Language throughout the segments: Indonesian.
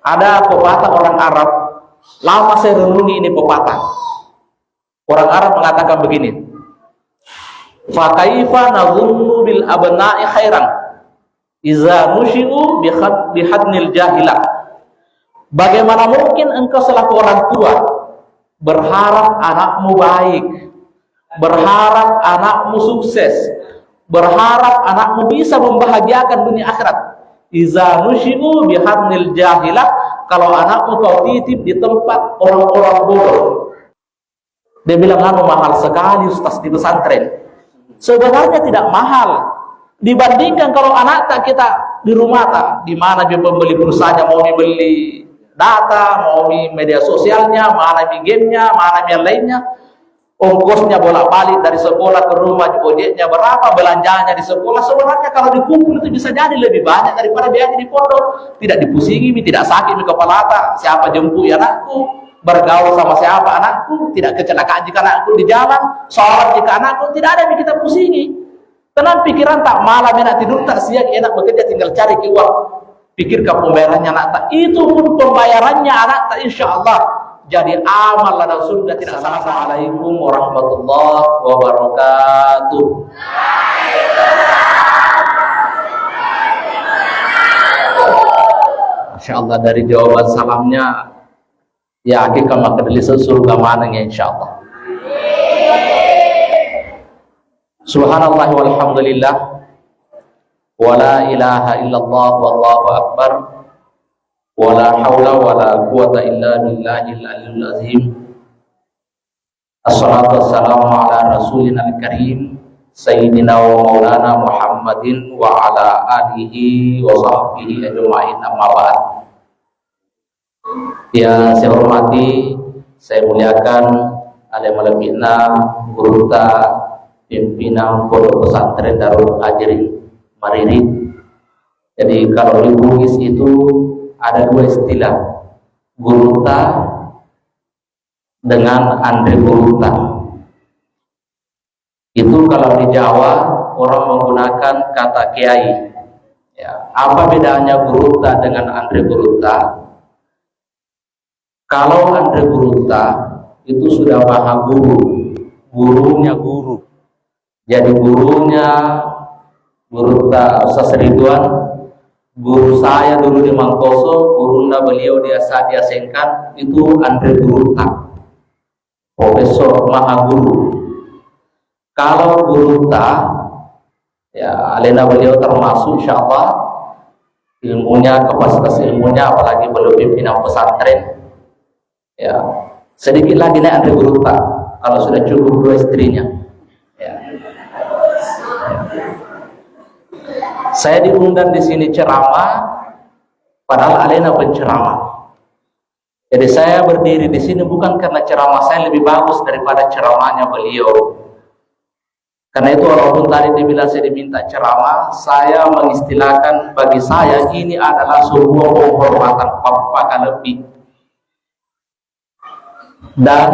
Ada pepatah orang Arab, lama saya renungi ini pepatah. Orang Arab mengatakan begini, fa kaifa nadhunnu bil abna'i khairan iza nushi'u bi hadnil jahilah. Bagaimana mungkin engkau selaku orang tua berharap anakmu baik, berharap anakmu sukses, berharap anakmu bisa membahagiakan dunia akhirat. Iza nushi'u bi hadnil jahilah, kalau anakmu kau titip di tempat orang-orang bodoh. Dia bilang, mahal sekali Ustaz di pesantren. Sebenarnya tidak mahal dibandingkan kalau anak tak kita di rumah tak, di mana dia pembeli perusahaannya, mau dibeli data, mau di media sosialnya, mana di gamenya, mana yang lainnya, ongkosnya bolak-balik dari sekolah ke rumah, ojeknya berapa, belanjanya di sekolah. Sebenarnya kalau dikumpul itu bisa jadi lebih banyak daripada biaya di pondok. Tidak dipusingi, tidak sakit di kepala tak, siapa jemput anakku, bergaul sama siapa anakku, tidak kecelakaan jika anakku di jalan, sholat jika anakku, tidak ada yang kita pusingi. Tenang pikiran tak, malam enak tidur tak, siang enak bekerja tinggal cari uang. Pikirkan pembayarannya anak tak, itu pun pembayarannya anak tak insya Allah jadi amal dan surga tidak salah. Assalamualaikum warahmatullahi wabarakatuh. Masya Allah, dari jawaban salamnya ya hakikat maka dari surga mananya insya Allah. Subhanallah walhamdulillah wala ilaha illallah wallahu akbar wala haula wala quwata illa billahil aliyyil azim. Assalatu wassalamu ala rasulina al-karim sayyidina wa maulana Muhammadin wa ala alihi wa sahbihi ajma'in, amma ba'd. Yang saya hormati, saya muliakan alim ulama, guru pimpinan pondok pesantren Darul Ajri Mariri. Jadi kalau di Bugis itu ada dua istilah, guruta dengan andre guruta. Itu kalau di Jawa orang menggunakan kata kiai. Ya, apa bedanya guruta dengan andre guruta? Kalau andre guruta itu sudah maha guru, gurunya guru. Jadi gurunya guruta Ustaz Ridwan, guru saya dulu di Mangkoso, gurunda beliau dia saat dia sengkan, itu andre guruta, profesor maha guru. Kalau guruta ya alena beliau termasuk insya Allah ilmunya, kapasitas ilmunya, apalagi belum pimpinan pesantren ya, sedikit lagi naik andre guruta kalau sudah cukup dua istrinya ya. Saya diundang di sini ceramah, padahal alena penceramah. Jadi saya berdiri di sini bukan karena ceramah saya lebih bagus daripada ceramahnya beliau. Karena itu walaupun tadi dibilang saya diminta ceramah, saya mengistilahkan bagi saya ini adalah sebuah penghormatan papakan lebih. Dan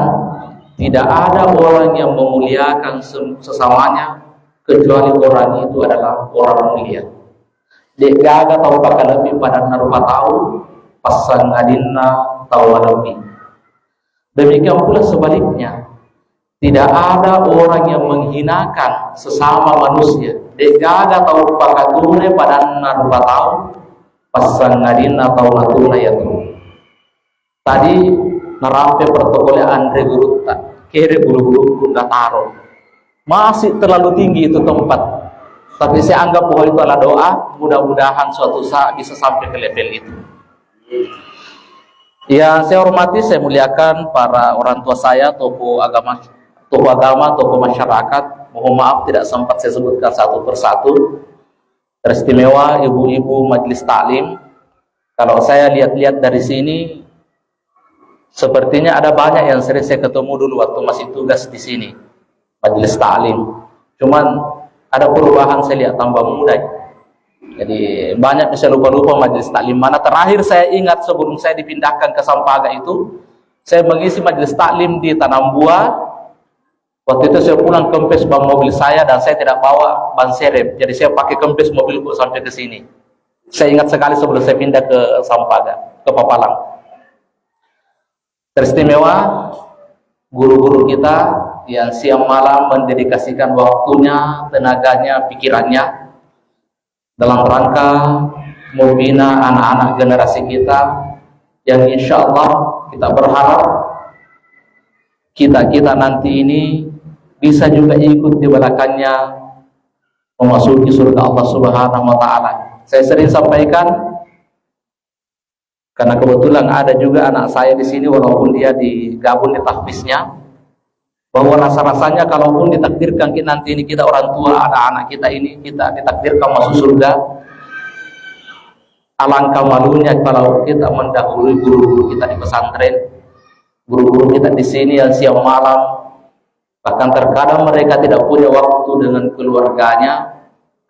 tidak ada orang yang memuliakan sesamanya kecuali orang itu adalah orang mulia. Dek gaga tahu pakai lebih pada narupa tahu pasang adinna tahu lebih. Demikian pula sebaliknya, tidak ada orang yang menghinakan sesama manusia. Dek gaga tahu pakai tune pada narupa tahu pasang adinna tahu natuna yaitu. Tadi narampe protokolnya Andre Guruta, kere bulu-bulu kunda taro. Masih terlalu tinggi itu tempat, tapi saya anggap bahwa itu adalah doa, mudah-mudahan suatu saat bisa sampai ke level itu. Yang saya hormati, saya muliakan para orang tua saya, tokoh agama, tokoh masyarakat. Mohon maaf tidak sempat saya sebutkan satu persatu. Teristimewa ibu-ibu majelis taklim. Kalau saya lihat-lihat dari sini, sepertinya ada banyak yang sering saya ketemu dulu waktu masih tugas di sini. Majelis taklim, cuman ada perubahan saya lihat tambah muda. Jadi banyak bisa lupa-lupa majelis taklim mana. Terakhir saya ingat sebelum saya dipindahkan ke Sampaga itu, saya mengisi majelis taklim di Tanambua. Waktu itu saya pulang kempes ban mobil saya dan saya tidak bawa ban serep, jadi saya pakai kempes mobilku sampai ke sini. Saya ingat sekali sebelum saya pindah ke Sampaga. ke Papalang. Teristimewa guru-guru kita yang siang malam mendedikasikan waktunya, tenaganya, pikirannya dalam rangka membina anak-anak generasi kita yang insya Allah kita berharap kita nanti ini bisa juga ikut di belakangnya memasuki surga Allah Subhanahu wa Ta'ala. Saya sering sampaikan, karena kebetulan ada juga anak saya di sini, walaupun dia digabung di tahfiznya, bahwa rasa-rasanya kalaupun ditakdirkan nanti ini kita orang tua, anak-anak kita ini kita ditakdirkan masuk surga, alangkah malunya kalau kita mendahului guru-guru kita di pesantren, guru-guru kita di sini yang siang malam, bahkan terkadang mereka tidak punya waktu dengan keluarganya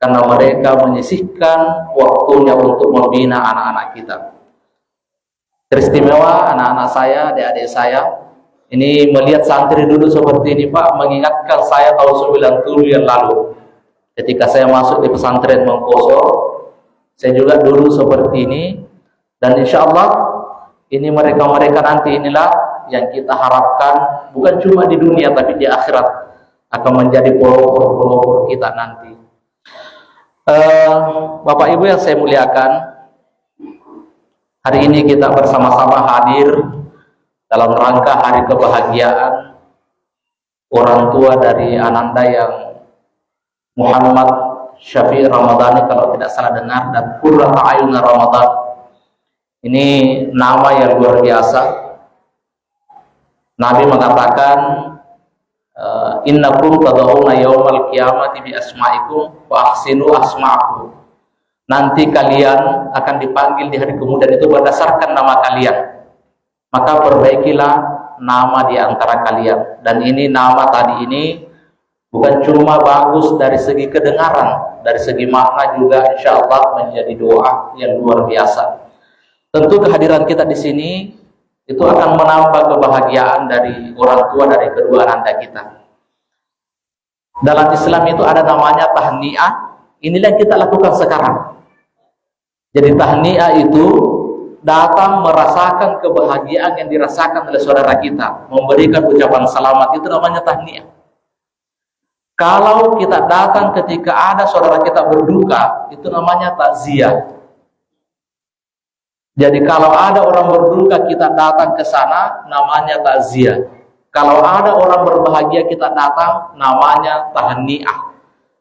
karena mereka menyisihkan waktunya untuk membina anak-anak kita. Teristimewa anak-anak saya, adik-adik saya ini melihat santri dulu seperti ini, Pak, mengingatkan saya tahun 97 yang lalu ketika saya masuk di pesantren Mengkoso. Saya juga dulu seperti ini, dan insya Allah ini mereka-mereka nanti inilah yang kita harapkan bukan cuma di dunia tapi di akhirat akan menjadi pelopor-pelopor kita nanti. Bapak Ibu yang saya muliakan, hari ini kita bersama-sama hadir dalam rangka hari kebahagiaan orang tua dari Ananda yang Muhammad Syafi'i Ramadhani kalau tidak salah dengar, dan Qurrata Ayun Ramadan. Ini nama yang luar biasa. Nabi mengatakan, innakum tad'una yaumal qiyamati bi asma'ikum wa ahsinu asma'akum. Nanti kalian akan dipanggil di hari kemudian itu berdasarkan nama kalian, maka perbaikilah nama di antara kalian. Dan ini nama tadi ini bukan cuma bagus dari segi kedengaran, dari segi makna juga insya Allah menjadi doa yang luar biasa. Tentu kehadiran kita di sini itu akan menambah kebahagiaan dari orang tua dari kedua anak kita. Dalam Islam itu ada namanya tahniah. Inilah yang kita lakukan sekarang. Jadi tahniah itu datang merasakan kebahagiaan yang dirasakan oleh saudara kita, memberikan ucapan selamat, itu namanya tahniah. Kalau kita datang ketika ada saudara kita berduka, itu namanya takziah. Jadi kalau ada orang berduka kita datang ke sana, namanya takziah. Kalau ada orang berbahagia kita datang, namanya tahniah.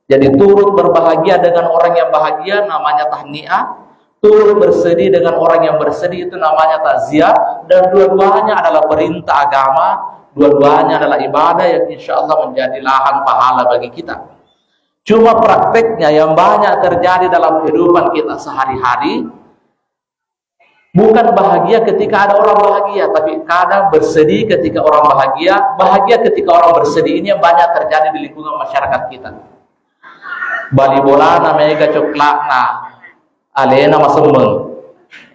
Jadi turut berbahagia dengan orang yang bahagia namanya tahniah, turut bersedih dengan orang yang bersedih itu namanya takziah. Dan dua-duanya adalah perintah agama, dua-duanya adalah ibadah yang insya Allah menjadi lahan pahala bagi kita. Cuma prakteknya yang banyak terjadi dalam kehidupan kita sehari-hari, bukan bahagia ketika ada orang bahagia, tapi kadang bersedih ketika orang bahagia, bahagia ketika orang bersedih. Ini yang banyak terjadi di lingkungan masyarakat kita. Bali bola namanya coklat, nah alena masemeng.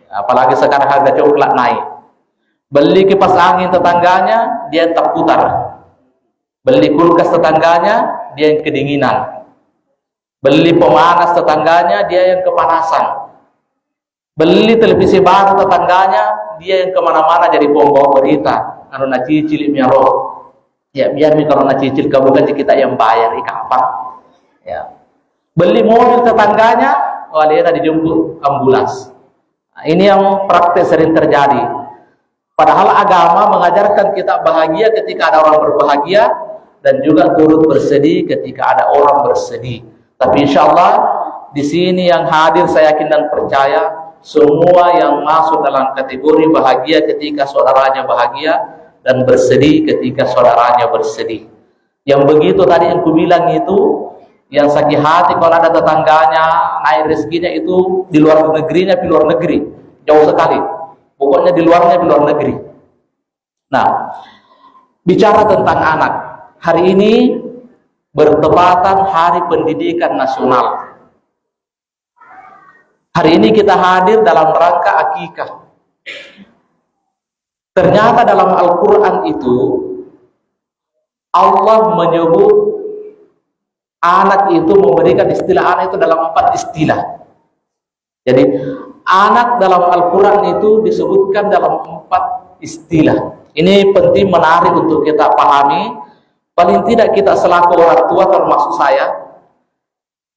Apalagi sekarang harga coklat naik. Beli kipas angin tetangganya, dia tak putar. Beli kulkas tetangganya, dia yang kedinginan. Beli pemanas tetangganya, dia yang kepanasan. Beli televisi baru tetangganya, dia yang kemana-mana jadi pembawa berita. Anu na cicil roh. Ya biar kalau na cicil kamu kan kita yang bayar apa? Ya. Beli mobil tetangganya, dia tadi dijemput ambulans. Nah, ini yang praktek sering terjadi. Padahal agama mengajarkan kita bahagia ketika ada orang berbahagia dan juga turut bersedih ketika ada orang bersedih. Tapi insya Allah di sini yang hadir saya yakin dan percaya semua yang masuk dalam kategori bahagia ketika saudaranya bahagia dan bersedih ketika saudaranya bersedih. Yang begitu tadi yang kubilang itu, yang sakit hati kalau ada tetangganya naik rezekinya itu di luar negerinya, di luar negeri jauh sekali, pokoknya di luarnya di luar negeri. Nah, bicara tentang anak, hari ini bertepatan Hari Pendidikan Nasional. Hari ini kita hadir dalam rangka akikah. Ternyata dalam Al-Quran itu Allah menyebut anak itu, memberikan istilah anak itu dalam 4 istilah. Jadi Anak dalam Al-Quran itu disebutkan dalam 4 istilah. Ini penting, menarik untuk kita pahami. Paling tidak kita selaku orang tua, termasuk saya,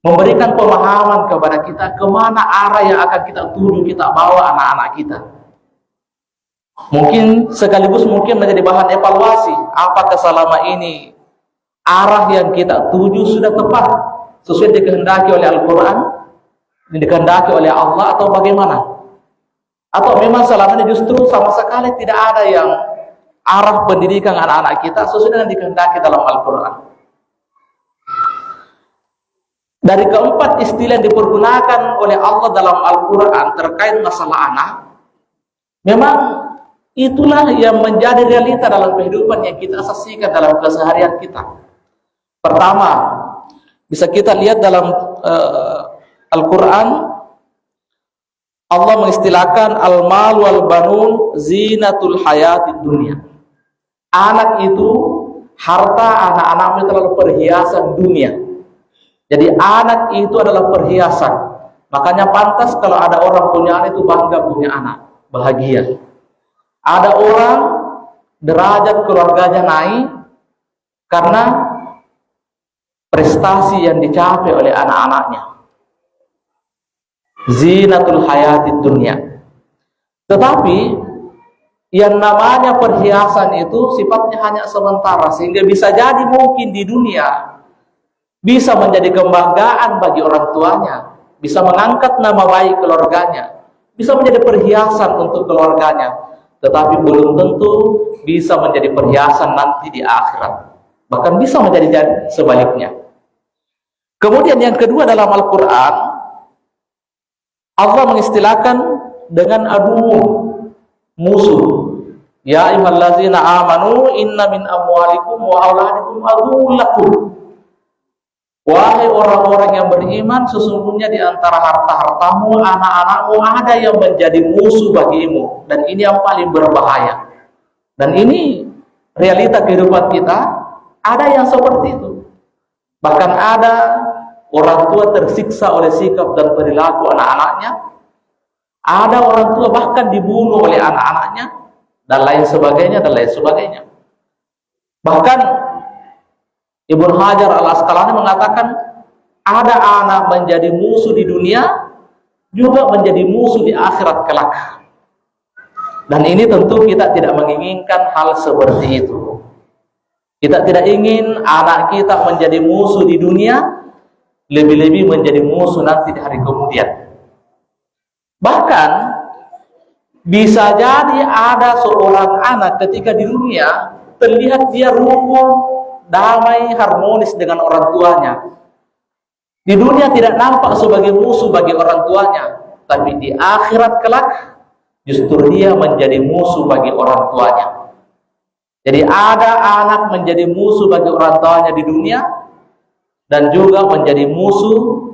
memberikan pemahaman kepada kita kemana arah yang akan kita tuju, kita bawa anak-anak kita. Mungkin sekaligus menjadi bahan evaluasi. Apakah selama ini arah yang kita tuju sudah tepat, sesuai dikehendaki oleh Al-Quran, dikehendaki oleh Allah, atau bagaimana? Atau memang selama ini justru sama sekali tidak ada yang arah pendidikan anak-anak kita sesuai dengan dikehendaki dalam Al-Quran. Dari keempat istilah yang dipergunakan oleh Allah dalam Al-Quran terkait masalah anak, memang itulah yang menjadi realita dalam kehidupan yang kita saksikan dalam keseharian kita. Pertama, bisa kita lihat dalam Al-Quran, Allah mengistilahkan al-mal wal banun zinatul hayatid dunia. Anak itu, harta anak-anak itu adalah perhiasan dunia. Jadi anak itu adalah perhiasan. Makanya pantas kalau ada orang punya anak itu bangga punya anak, bahagia. Ada orang derajat keluarganya naik karena prestasi yang dicapai oleh anak-anaknya. Zinatul hayatid dunia. Tetapi yang namanya perhiasan itu sifatnya hanya sementara, sehingga bisa jadi mungkin di dunia bisa menjadi kebanggaan bagi orang tuanya, bisa mengangkat nama baik keluarganya, bisa menjadi perhiasan untuk keluarganya, tetapi belum tentu bisa menjadi perhiasan nanti di akhirat. Bahkan bisa menjadi sebaliknya. Kemudian yang kedua, dalam Al-Quran Allah mengistilahkan dengan musuh. Ya ayyuhallazina amanu inna min amwalikum wa auladikum aduwwun lakum. Wahai orang-orang yang beriman, sesungguhnya di antara harta-hartamu, anak-anakmu ada yang menjadi musuh bagimu, dan ini yang paling berbahaya. Dan ini realita kehidupan kita, ada yang seperti itu. Bahkan ada orang tua tersiksa oleh sikap dan perilaku anak-anaknya. Ada orang tua bahkan dibunuh oleh anak-anaknya, dan lain sebagainya, dan lain sebagainya. Bahkan Ibnu Hajar Al-Asqalani mengatakan ada anak menjadi musuh di dunia, juga menjadi musuh di akhirat kelak. Dan ini tentu kita tidak menginginkan hal seperti itu. Kita tidak ingin anak kita menjadi musuh di dunia, lebih-lebih menjadi musuh nanti di hari kemudian. Bahkan bisa jadi ada seorang anak ketika di dunia terlihat dia rukun, damai, harmonis dengan orang tuanya. Di dunia tidak nampak sebagai musuh bagi orang tuanya, tapi di akhirat kelak justru dia menjadi musuh bagi orang tuanya. Jadi ada anak menjadi musuh bagi orang tuanya di dunia, dan juga menjadi musuh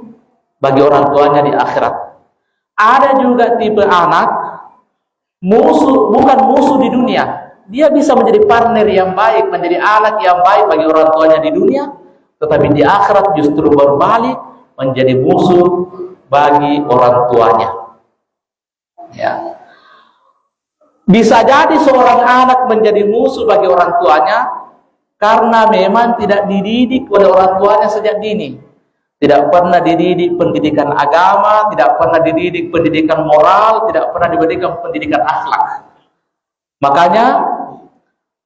bagi orang tuanya di akhirat. Ada juga tipe anak bukan musuh di dunia, dia bisa menjadi partner yang baik, menjadi anak yang baik bagi orang tuanya di dunia, tetapi di akhirat justru berbalik menjadi musuh bagi orang tuanya. Ya. Bisa jadi seorang anak menjadi musuh bagi orang tuanya karena memang tidak dididik oleh orang tuanya sejak dini. Tidak pernah dididik pendidikan agama, tidak pernah dididik pendidikan moral, tidak pernah diberikan pendidikan akhlak. Makanya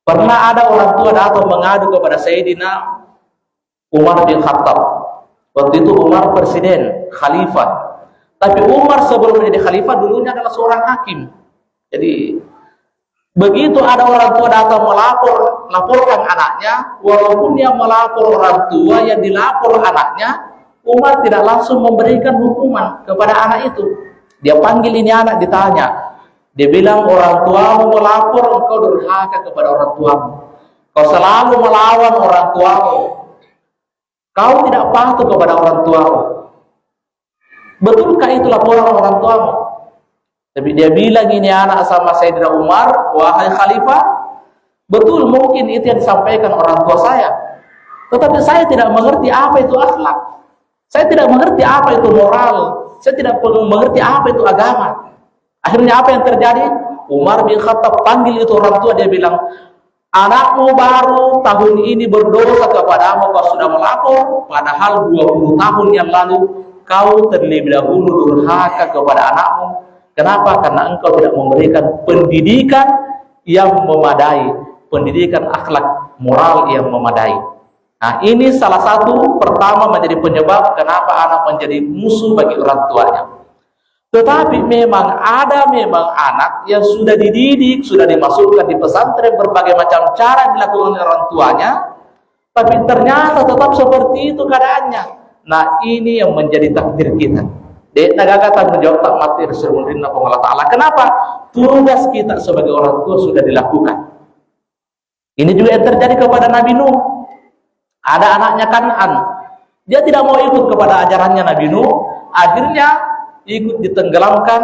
pernah ada orang tua datang mengadu kepada Sayyidina Umar bin Khattab. Waktu itu Umar presiden, khalifah. Tapi Umar sebelum menjadi khalifah dulunya adalah seorang hakim. Jadi begitu ada orang tua datang melaporkan anaknya, walaupun yang melapor orang tua, yang dilapor anaknya, Umar tidak langsung memberikan hukuman kepada anak itu. Dia panggil ini anak, ditanya. Dia bilang, orang tuamu melapor, engkau durhaka kepada orang tuamu. Kau selalu melawan orang tuamu. Kau tidak patuh kepada orang tuamu. Betulkah itu laporan orang tuamu? Tapi dia bilang ini anak sama Sayyidina Umar, wahai khalifah, betul mungkin itu yang disampaikan orang tua saya. Tetapi saya tidak mengerti apa itu akhlak. Saya tidak mengerti apa itu moral. saya tidak perlu mengerti apa itu agama. Akhirnya apa yang terjadi? Umar bin Khattab panggil itu orang tua, dia bilang, anakmu baru tahun ini berdosa kepadamu, kau sudah melapor, padahal 20 tahun yang lalu kau terlebih dahulu durhaka kepada anakmu. Kenapa? Karena engkau tidak memberikan pendidikan yang memadai, pendidikan akhlak moral yang memadai. Nah, ini salah satu pertama menjadi penyebab kenapa anak menjadi musuh bagi orang tuanya. Tetapi memang ada anak yang sudah dididik, sudah dimasukkan di pesantren, berbagai macam cara dilakukan oleh orang tuanya, tapi ternyata tetap seperti itu keadaannya. Nah, ini yang menjadi takdir kita. Dek nagaga tanggung jawab tak mati Rasulullah Allah Ta'ala. Kenapa? Tugas kita sebagai orang tua sudah dilakukan. Ini juga yang terjadi kepada Nabi Nuh. Ada anaknya Kan'an, dia tidak mau ikut kepada ajarannya Nabi Nuh, akhirnya ikut ditenggelamkan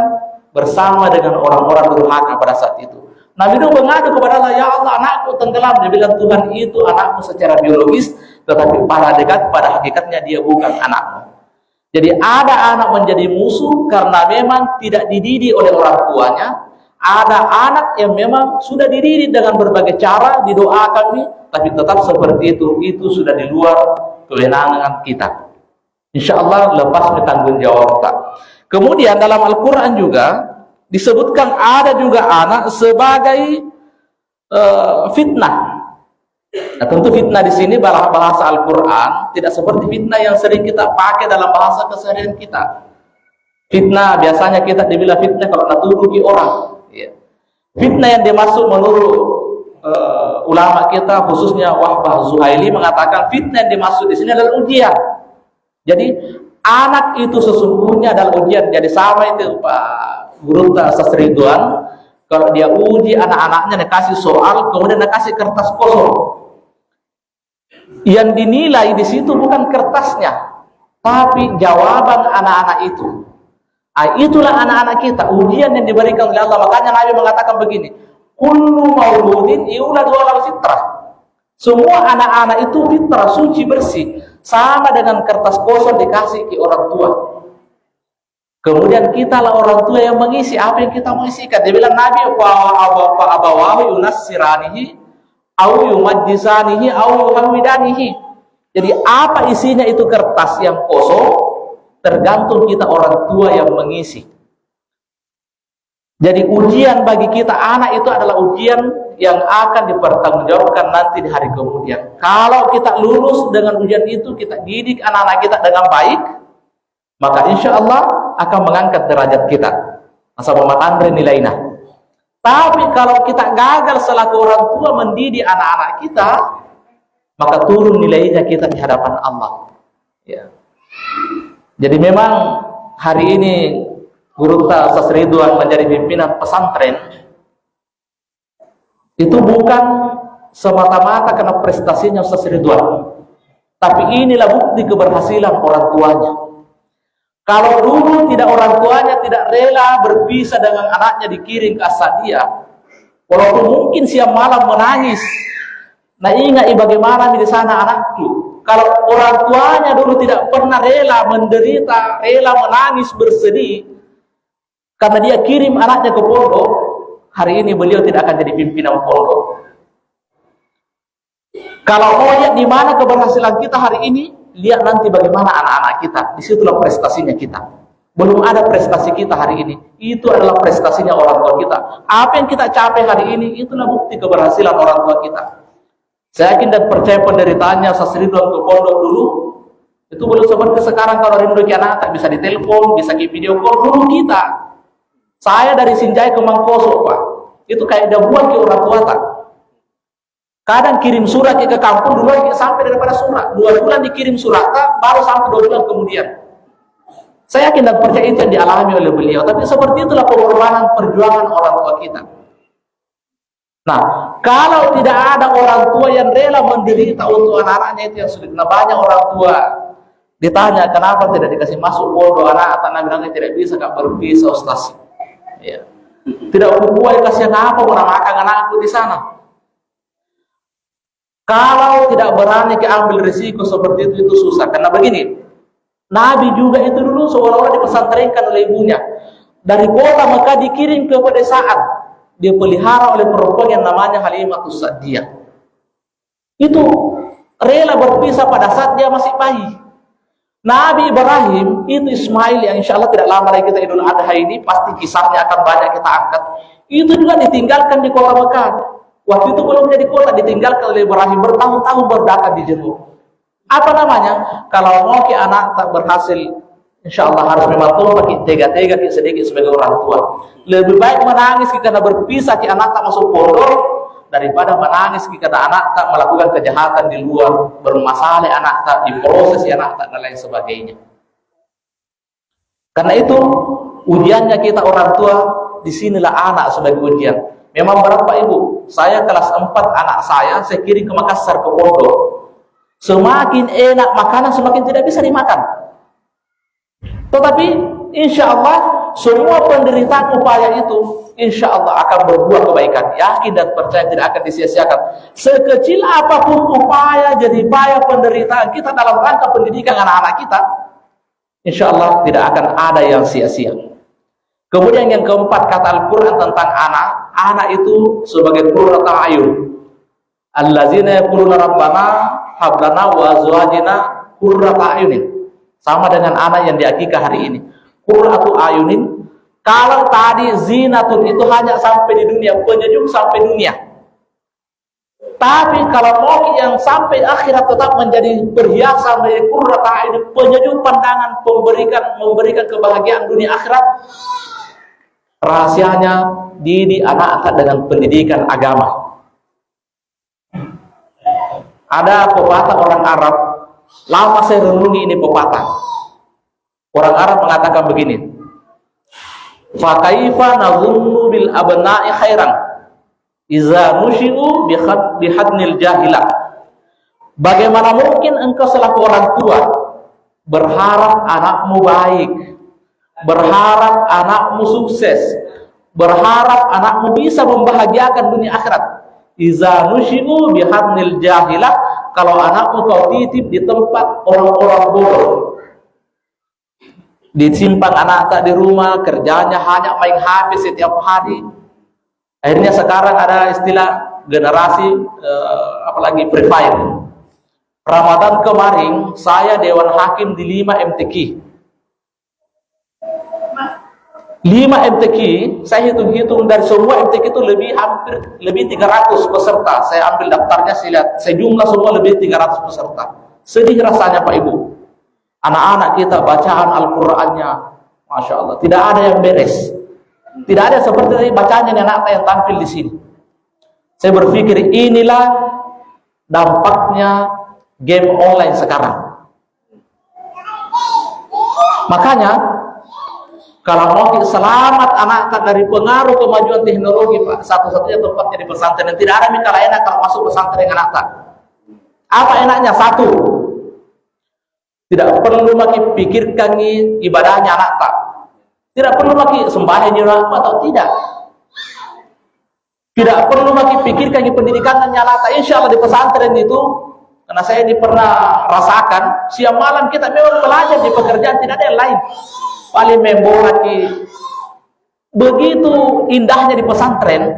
bersama dengan orang-orang durhaka pada saat itu. Nabi Nuh mengadu kepada Allah, ya Allah, anakku tenggelam. Dia bilang, Tuhan, itu anakmu secara biologis, tetapi pada hakikatnya dia bukan anakmu. Jadi ada anak menjadi musuh karena memang tidak dididik oleh orang tuanya. Ada anak yang memang sudah dididik dengan berbagai cara, didoakan, tapi tetap seperti itu sudah di luar kewenangan kita. Insya Allah lepas tanggung jawab tak. Kemudian dalam Al-Quran juga disebutkan ada juga anak sebagai fitnah. Nah, tentu fitnah di sini bahasa Al-Quran tidak seperti fitnah yang sering kita pakai dalam bahasa keseharian kita. Fitnah biasanya kita dibilang fitnah kalau natuduki orang. Ya. Fitnah yang dimaksud menurut ulama kita, khususnya Wahbah Zuhaili, mengatakan fitnah yang dimaksud di sini adalah ujian. Jadi anak itu sesungguhnya adalah ujian. Jadi sama itu Pak Guru Sastri Ridwan, kalau dia uji anak-anaknya, dikasih soal, kemudian dikasih kertas kosong. Yang dinilai di situ bukan kertasnya, tapi jawaban anak-anak itu. Itulah anak-anak kita, ujian yang diberikan oleh Allah. Makanya Nabi mengatakan begini, kullu mauludin yuladu ala fitrah. Semua anak-anak itu fitrah, suci, bersih, sama dengan kertas kosong dikasih ke orang tua. Kemudian kita lah orang tua yang mengisi apa yang kita mau isikan. Dia bilang Nabi, fa abawahu yunassiranihi au yumajjisanihi au yuhawidanihi. Jadi apa isinya itu kertas yang kosong, tergantung kita orang tua yang mengisi. Jadi ujian bagi kita anak itu adalah ujian yang akan dipertanggungjawabkan nanti di hari kemudian. Kalau kita lulus dengan ujian itu, kita didik anak-anak kita dengan baik, maka insya Allah akan mengangkat derajat kita. Asal mematandre nilainya. Tapi kalau kita gagal selaku orang tua mendidik anak-anak kita, maka turun nilainya kita di hadapan Allah. Ya. Jadi memang hari ini Guru Sastri Ridwan menjadi pimpinan pesantren itu bukan semata-mata karena prestasinya Ustaz Ridwan, tapi inilah bukti keberhasilan orang tuanya. Kalau dulu tidak orang tuanya tidak rela berpisah dengan anaknya dikirim ke Asadia, walaupun mungkin siang malam menangis, nah ingat bagaimana di sana anakku. Kalau orang tuanya dulu tidak pernah rela menderita, rela menangis bersedih karena dia kirim anaknya ke pondok, hari ini beliau tidak akan jadi pimpinan pondok. Kalau mau lihat di mana keberhasilan kita hari ini, lihat nanti bagaimana anak-anak kita. Disitulah prestasinya kita. Belum ada prestasi kita hari ini. Itu adalah prestasinya orang tua kita. Apa yang kita capai hari ini, itulah bukti keberhasilan orang tua kita. Saya yakin dan percaya penderitaannya Sastri Ridwan ke pondok dulu, itu belum seperti sekarang. Kalau rindu ke anak tak bisa ditelepon, bisa ke video call. Dulu kita, saya dari Sinjai ke Mangkoso, Pak, itu kayak ada buat ke orang tua tak. Kadang kirim surat ke kampung, duluan sampai daripada surat. 2 bulan dikirim surat, baru sampai 2 bulan kemudian. Saya yakin dan percaya itu yang dialami oleh beliau. Tapi seperti itulah pengorbanan perjuangan orang tua kita. Nah, kalau tidak ada orang tua yang rela menderita untuk anak-anaknya, itu yang sulit. Nah, banyak orang tua ditanya kenapa tidak dikasih masuk pondok anak, anak bilangnya tidak bisa, gak berpisah Ustaz. Ya. Tidak kukuai kasih apa mau makan anakku di sana. Kalau tidak berani ambil risiko seperti itu susah. Karena begini, Nabi juga itu dulu seolah-olah dipesantrenkan oleh ibunya. Dari kota Mekah dikirim ke pedesaan. Dia pelihara oleh perempuan yang namanya Halimatus Sa'diyah. Itu rela berpisah pada saat dia masih bayi. Nabi Ibrahim itu Ismail yang insya Allah tidak lama lagi kita Idul Adha ini pasti kisahnya akan banyak kita angkat. Itu juga ditinggalkan di kota Mekah. Waktu itu belum jadi kota, ditinggalkan oleh Ibrahim bertahun-tahun berdakwah di jero. Apa namanya? Kalau mau ke anak tak berhasil, insya Allah harus memang tuh pakai tega-tega sedikit sebagai orang tua. Lebih baik menangis karena berpisah ke anak tak masuk pondok daripada menangis karena anak tak melakukan kejahatan di luar, bermasalah anak tak, diproses anak tak dan lain sebagainya. Karena itu ujiannya kita orang tua, disinilah anak sebagai ujian. Memang berat Pak Ibu, saya kelas 4 anak saya kirim ke Makassar ke pondok. Semakin enak makanan semakin tidak bisa dimakan. Tetapi insya Allah semua penderitaan upaya itu insya Allah akan berbuah kebaikan. Yakin dan percaya tidak akan disia-siakan. Sekecil apapun upaya jadi upaya penderitaan kita dalam rangka pendidikan anak-anak kita, insya Allah tidak akan ada yang sia-sia. Kemudian yang keempat, kata Al-Quran tentang anak itu sebagai qurratu a'yun. Allazina yaquluna rabbana hab lana wa azwajina qurratu a'yunin. Sama dengan anak yang diakikah hari ini. Qurratu a'yunin. Kalau tadi zinatun itu hanya sampai di dunia, penyejuk sampai dunia. Tapi kalau mau yang sampai akhirat tetap menjadi perhiasan, menjadi qurratu a'yun, penyejuk pandangan, memberikan kebahagiaan dunia akhirat. Rahasianya didik anak dengan pendidikan agama. Ada pepatah orang Arab, lama saya renungi ini pepatah. Orang Arab mengatakan begini, fa kaifa nadhunnu bil abna'i khairan iza nushi'u bi hadnil jahilah. Bagaimana mungkin engkau selaku orang tua berharap anakmu baik, berharap anakmu sukses, berharap anakmu bisa membahagiakan dunia akhirat. Iza nushi'u bihadnil jahilah, kalau anakmu kau titip di tempat orang-orang bodoh. Disimpang anak tak di rumah, kerjanya hanya main HP setiap hari. Akhirnya sekarang ada istilah generasi apalagi Free Fire. Ramadan kemarin saya Dewan Hakim di 5 MTQ. 5 MTQ, saya hitung-hitung dari semua MTQ itu lebih 300 peserta. Saya ambil daftarnya, saya lihat, saya jumlah semua lebih 300 peserta. Sedih rasanya Pak Ibu. Anak-anak kita bacaan Al-Qur'annya, Masya Allah, tidak ada yang beres. Tidak ada seperti bacaannya anak-anak yang tampil di sini. Saya berpikir inilah dampaknya game online sekarang. Makanya kalau mau selamat anak dari pengaruh kemajuan teknologi, Pak, satu-satunya tempatnya di pesantren. Tidak ada mikala enak kalau masuk pesantren anak tak. Apa enaknya? Satu, tidak perlu lagi pikirkan ibadahnya anak tak. Tidak perlu lagi sembahyang di rumah atau tidak. Tidak perlu lagi pikirkan pendidikannya anak tak. Insya Allah di pesantren itu, karena saya ini pernah rasakan, siang malam kita memang belajar di pekerjaan, tidak ada yang lain. Paling membolaki. Begitu indahnya di pesantren,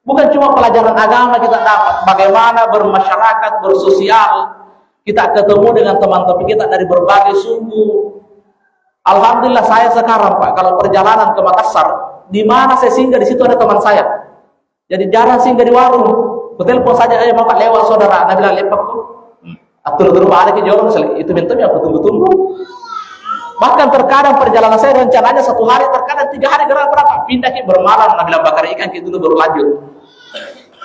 bukan cuma pelajaran agama kita dapat, bagaimana bermasyarakat, bersosial, kita ketemu dengan teman-teman kita dari berbagai suku. Alhamdulillah saya sekarang Pak, kalau perjalanan ke Makassar, di mana saya singgah di situ ada teman saya. Jadi jarang singgah di warung. Kutelepon saja, ayo mau Pak lewat saudara. Nah bilang lepak tuh, atur-atur balik ke jauh, itu minta aku tunggu-tunggu. Bahkan terkadang perjalanan saya rencananya 1 hari, terkadang 3 hari berapa pindah ke bermalam, Nabi bakar ikan kita dulu baru lanjut.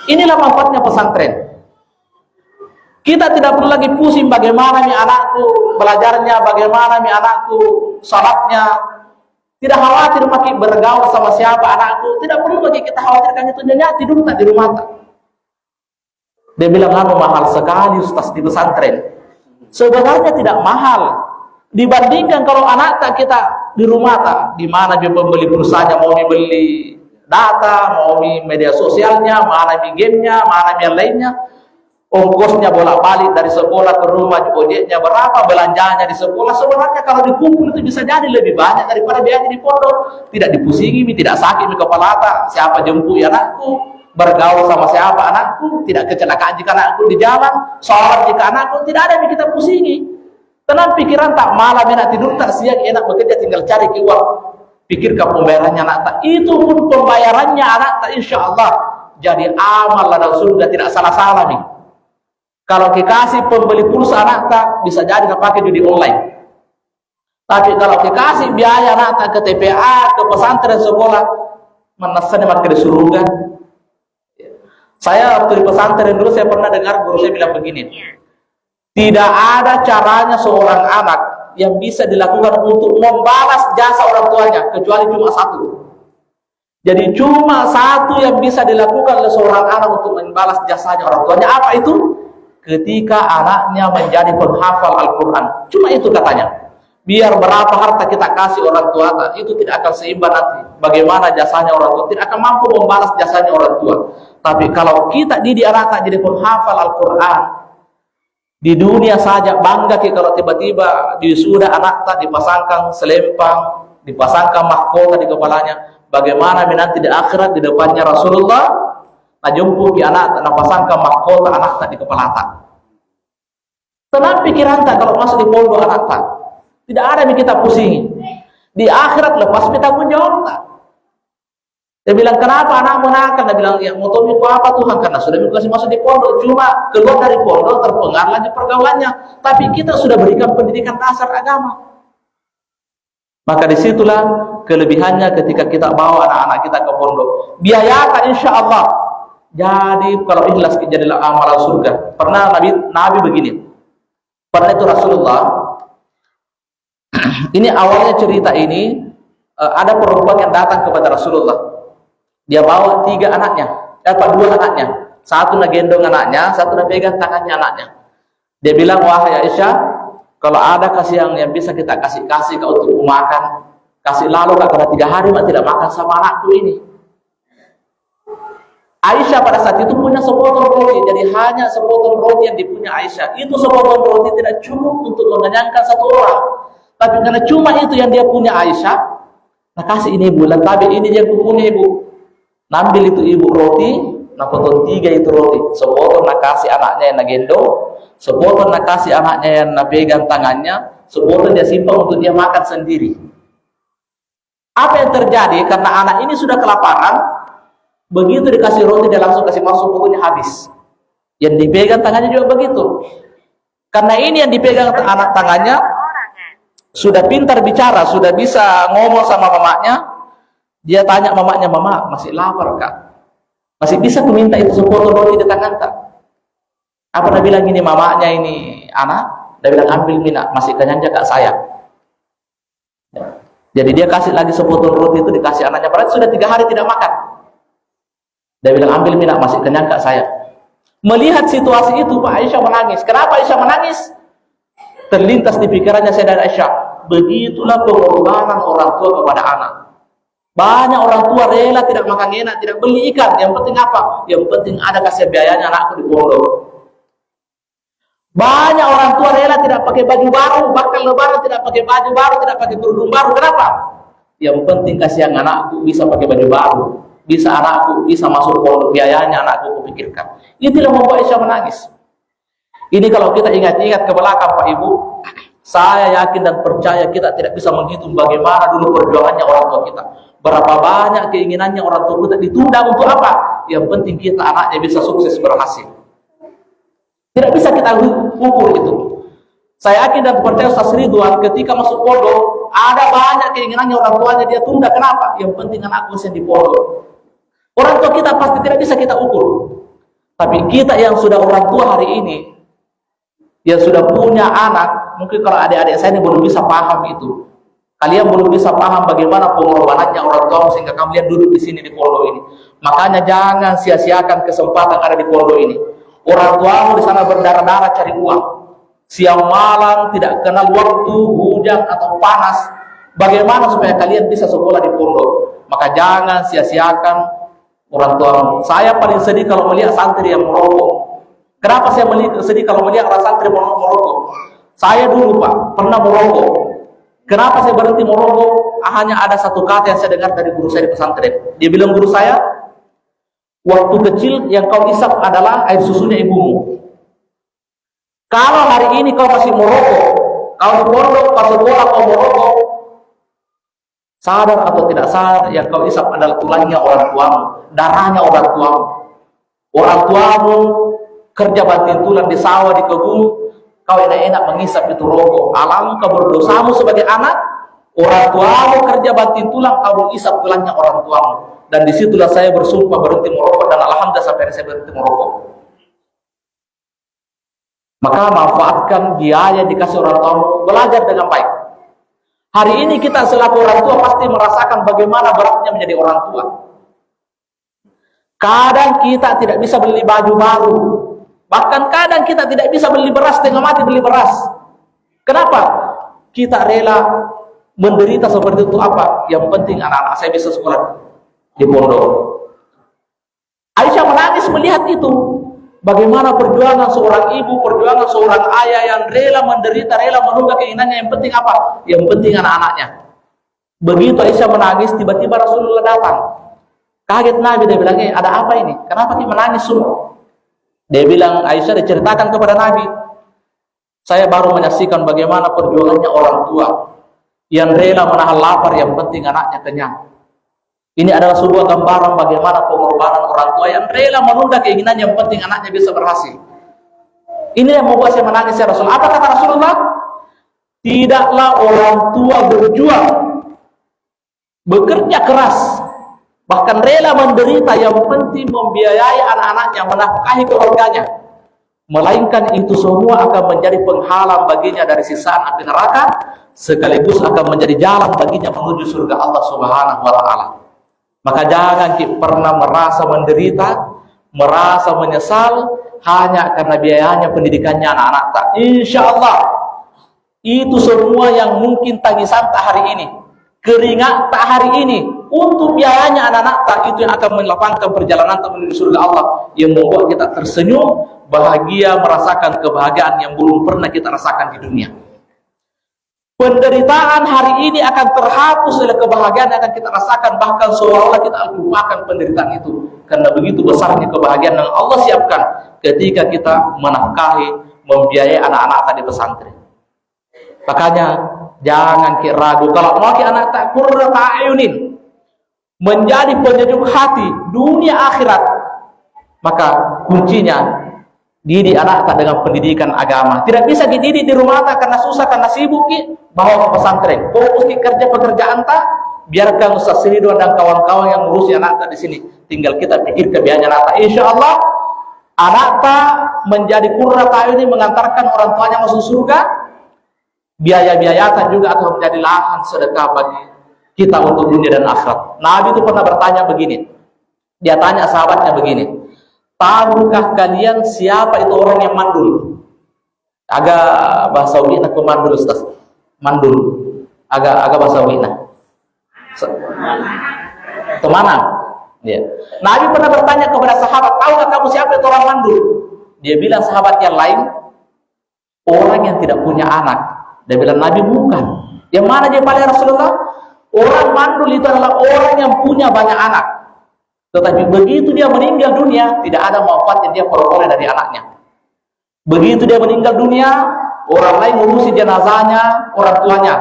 Inilah manfaatnya pesantren. Kita tidak perlu lagi pusing bagaimana nih anakku belajarnya, bagaimana nih anakku salatnya. Tidak khawatir makin bergaul sama siapa anakku. Tidak perlu lagi kita khawatirkan itu, nyanyi tidur tak di rumah tak. Dia bilang mahal sekali Ustaz di pesantren. Sebenarnya tidak mahal. Dibandingkan kalau anak tak kita di rumah tak, di mana dia pembeli perusahaannya, mau beli data, mau media sosialnya, mana gamenya, mana yang lainnya. ongkosnya bolak-balik dari sekolah ke rumah, ojeknya berapa, belanjanya di sekolah. Sebenarnya kalau dikumpul itu bisa jadi lebih banyak daripada biaya di pondok. Tidak dipusingi, tidak sakit di kepala, siapa jemput ya anakku, bergaul sama siapa anakku, tidak kecelakaan jika anakku di jalan, sholat jika anakku, tidak ada yang kita pusingi. Tenang pikiran tak, malam enak tidur, tak siang enak bekerja, tinggal cari uang. Pikirkan pembayarannya anak tak, itu pun pembayarannya anak tak insya Allah jadi amal dalam surga, tidak salah-salah nih. Kalau dikasih pembeli pulsa anak tak, bisa jadi pakai judi online. Tapi kalau dikasih biaya anak tak ke TPA, ke pesantren sekolah, menesan makin di surga. Saya waktu di pesantren dulu, saya pernah dengar guru saya bilang begini, tidak ada caranya seorang anak yang bisa dilakukan untuk membalas jasa orang tuanya, kecuali cuma satu. Jadi cuma satu yang bisa dilakukan oleh seorang anak untuk membalas jasanya orang tuanya. Apa itu? Ketika anaknya menjadi penghafal Al-Quran. Cuma itu katanya. Biar berapa harta kita kasih orang tua, itu tidak akan seimbang nanti. Bagaimana jasanya orang tua, tidak akan mampu membalas jasanya orang tua. Tapi kalau kita didik anak jadi penghafal Al-Quran, di dunia saja bangga kalau tiba-tiba di sudah anak tak dipasangkan selempang, dipasangkan mahkota di kepalanya. Bagaimana nanti di akhirat di depannya Rasulullah, nah jumpa di anak tak pasangkan mahkota anak tak di kepala tak. Tenang pikiran tak kalau masuk di pondok anak tak. Tidak ada yang kita pusingi. Di akhirat lepas kita tanggung jawab tak. Dia bilang, kenapa anak nakal? Dia bilang, ya motomiku apa Tuhan? Karena sudah dikasih masuk di pondok. Cuma keluar dari pondok terpengaruh lagi pergaulannya. Tapi kita sudah berikan pendidikan dasar agama. Maka disitulah kelebihannya ketika kita bawa anak-anak kita ke pondok. Biayakan insya Allah. Jadi kalau ikhlas jadilah amalan surga. Pernah Nabi begini. Pernah itu Rasulullah. Ini awalnya cerita ini, ada perempuan yang datang kepada Rasulullah. Dia bawa 3 anaknya, dapat 2 anaknya. Satu nagendong anaknya, satu pegang tangannya anaknya. Dia bilang, wahai Aisyah, kalau ada kasih yang bisa kita kasih kau untuk makan, kasih lalu kak, karena 3 hari mak tidak makan sama anakku ini. Aisyah pada saat itu punya sepotong roti, jadi hanya sepotong roti yang dipunya Aisyah. Itu sepotong roti tidak cukup untuk mengenyangkan satu orang. Tapi karena cuma itu yang dia punya Aisyah, nah kasih ini ibu, tapi ini dia punya ibu. Nambil itu ibu roti, nah potong 3 itu roti. Sepotong nak kasih anaknya yang nagendong, sepotong nak kasih anaknya yang pegang tangannya, sepotong dia simpan untuk dia makan sendiri. Apa yang terjadi? Karena anak ini sudah kelaparan, begitu dikasih roti dia langsung kasih masuk mulutnya habis. Yang dipegang tangannya juga begitu. Karena ini yang dipegang anak tangannya sudah pintar bicara, sudah bisa ngomong sama mamanya. Dia tanya mamanya, mama masih lapar kak? Masih bisa aku minta itu sepotong roti di tangan tak? Apa dia bilang ini mamanya ini anak? Dia bilang ambil minyak, masih kenyang kak saya. Jadi dia kasih lagi sepotong roti itu dikasih anaknya, berarti sudah 3 hari tidak makan. Dia bilang ambil minyak, masih kenyang kak saya. Melihat situasi itu Pak Aisyah menangis. Kenapa Aisyah menangis? Terlintas di pikirannya Sayyidah Aisyah, begitulah pengorbanan orang tua kepada anak. Banyak orang tua rela tidak makan enak, tidak beli ikan. Yang penting apa? Yang penting ada kasih biayanya anakku di pondok. Banyak orang tua rela tidak pakai baju baru, bahkan lebaran tidak pakai baju baru, tidak pakai kerudung baru. Kenapa? Yang penting kasihan anakku bisa pakai baju baru, bisa anakku bisa masuk pondok, biayanya anakku kupikirkan. Itulah membuat Aisyah menangis. Ini kalau kita ingat-ingat ke belakang Pak Ibu, saya yakin dan percaya kita tidak bisa menghitung bagaimana dulu perjuangannya orang tua kita. Berapa banyak keinginannya orang tua kita ditunda untuk apa? Yang penting kita anaknya bisa sukses berhasil. Tidak bisa kita ukur itu. Saya yakin dan percaya Ustaz Ridwan ketika masuk pondok, ada banyak keinginannya orang tuanya dia tunda. Kenapa? Yang penting anakku bisa di pondok. Orang tua kita pasti tidak bisa kita ukur. Tapi kita yang sudah orang tua hari ini, yang sudah punya anak, mungkin kalau adik-adik saya ini belum bisa paham itu. Kalian belum bisa paham bagaimana pengorbanannya orang tua sehingga kalian duduk di sini di pondok ini. Makanya jangan sia-siakan kesempatan ada di pondok ini. Orang tuamu di sana berdarah-darah cari uang. Siang malam tidak kenal waktu, hujan atau panas. Bagaimana supaya kalian bisa sekolah di pondok? Maka jangan sia-siakan orang tuamu. Saya paling sedih kalau melihat santri yang merokok. Kenapa saya sedih kalau melihat orang santri merokok? Saya dulu Pak pernah merokok. Kenapa saya berhenti merokok? Hanya ada satu kata yang saya dengar dari guru saya di pesantren. Dia bilang, guru saya, waktu kecil yang kau isap adalah air susunya ibumu. Kalau hari ini kau masih merokok, kau di pondok, kau sekolah, kau merokok, sadar atau tidak sadar, yang kau isap adalah tulangnya orang tuamu, darahnya orang tuamu. Orang tuamu kerja banting tulang di sawah, di kebun, kau enak-enak mengisap itu rokok. Alangkah berdosamu sebagai anak. Orang tuamu kerja banting tulang, kau mengisap tulangnya orang tuamu. Dan disitulah saya bersumpah berhenti merokok, dan alhamdulillah sampai saya berhenti merokok. Maka manfaatkan biaya yang dikasih orang tua, belajar dengan baik. Hari ini kita selaku orang tua pasti merasakan bagaimana beratnya menjadi orang tua. Kadang kita tidak bisa beli baju baru, bahkan kadang kita tidak bisa beli beras, tengah mati beli beras. Kenapa? Kita rela menderita seperti itu apa? Yang penting anak-anak saya bisa sekolah di pondok. Aisyah menangis melihat itu. Bagaimana perjuangan seorang ibu, perjuangan seorang ayah yang rela menderita, rela menunda keinginannya. Yang penting apa? Yang penting anak-anaknya. Begitu Aisyah menangis, tiba-tiba Rasulullah datang. Kaget Nabi, dia bilang, ada apa ini? Kenapa dia menangis semua? Dia bilang, Aisyah diceritakan kepada Nabi, saya baru menyaksikan bagaimana perjuangannya orang tua yang rela menahan lapar, yang penting anaknya kenyang. Ini adalah sebuah gambaran bagaimana pengorbanan orang tua yang rela menunda keinginan, yang penting anaknya bisa berhasil. Ini yang membuat saya menangis ya Rasul. Apa kata Rasulullah? Tidaklah orang tua berjuang, bekerja keras, bahkan rela menderita, yang penting membiayai anak-anaknya, menafkahi keluarganya, melainkan itu semua akan menjadi penghalang baginya dari sisaan api neraka, sekaligus akan menjadi jalan baginya menuju surga Allah Subhanahu wa Ta'ala. Maka jangan pernah merasa menderita, merasa menyesal hanya karena biayanya pendidikannya anak-anak. Insya Allah itu semua yang mungkin tangisan tak hari ini, keringat tak hari ini, untuk biayanya anak-anak itu yang akan melapangkan perjalanan menuju surga Allah, yang membuat kita tersenyum, bahagia, merasakan kebahagiaan yang belum pernah kita rasakan di dunia. Penderitaan hari ini akan terhapus oleh kebahagiaan yang akan kita rasakan, bahkan seolah-olah kita lupakan penderitaan itu, karena begitu besarnya kebahagiaan yang Allah siapkan ketika kita menafkahi, membiayai anak-anak tadi pesantren. Makanya jangan ragu, kalau mau anak tak qurrata a'yunin, menjadi penyejuk hati dunia akhirat, maka kuncinya didik anak tak dengan pendidikan agama. Tidak bisa dididik di rumah tak karena susah, karena sibuk, bawa ke pesantren. Fokus ke kerja pekerjaan tak, biarkan Ustaz Ridwan dan kawan-kawan yang ngurusi anak tak di sini. Tinggal kita pikir kebiayaan anak tak. Insya Allah anak tak menjadi qurrata a'yun, mengantarkan orang tuanya masuk surga. Biaya-biaya tak juga akan menjadi lahan sedekah bagi kita untuk dunia dan akhirat. Nabi itu pernah bertanya begini. Dia tanya sahabatnya begini, tahukah kalian siapa itu orang yang mandul? Agak bahasa Wina ke mandul, Ustaz. Mandul. Agak bahasa Wina. Temanang. Ya. Nabi pernah bertanya kepada sahabat, tahukah kamu siapa itu orang mandul? Dia bilang sahabat yang lain, orang yang tidak punya anak. Dia bilang, Nabi bukan. Yang mana dia paling Rasulullah? Orang mandul itu adalah orang yang punya banyak anak, tetapi begitu dia meninggal dunia, tidak ada manfaat yang dia peroleh dari anaknya. Begitu dia meninggal dunia, orang lain ngurusi jenazahnya, orang tuanya.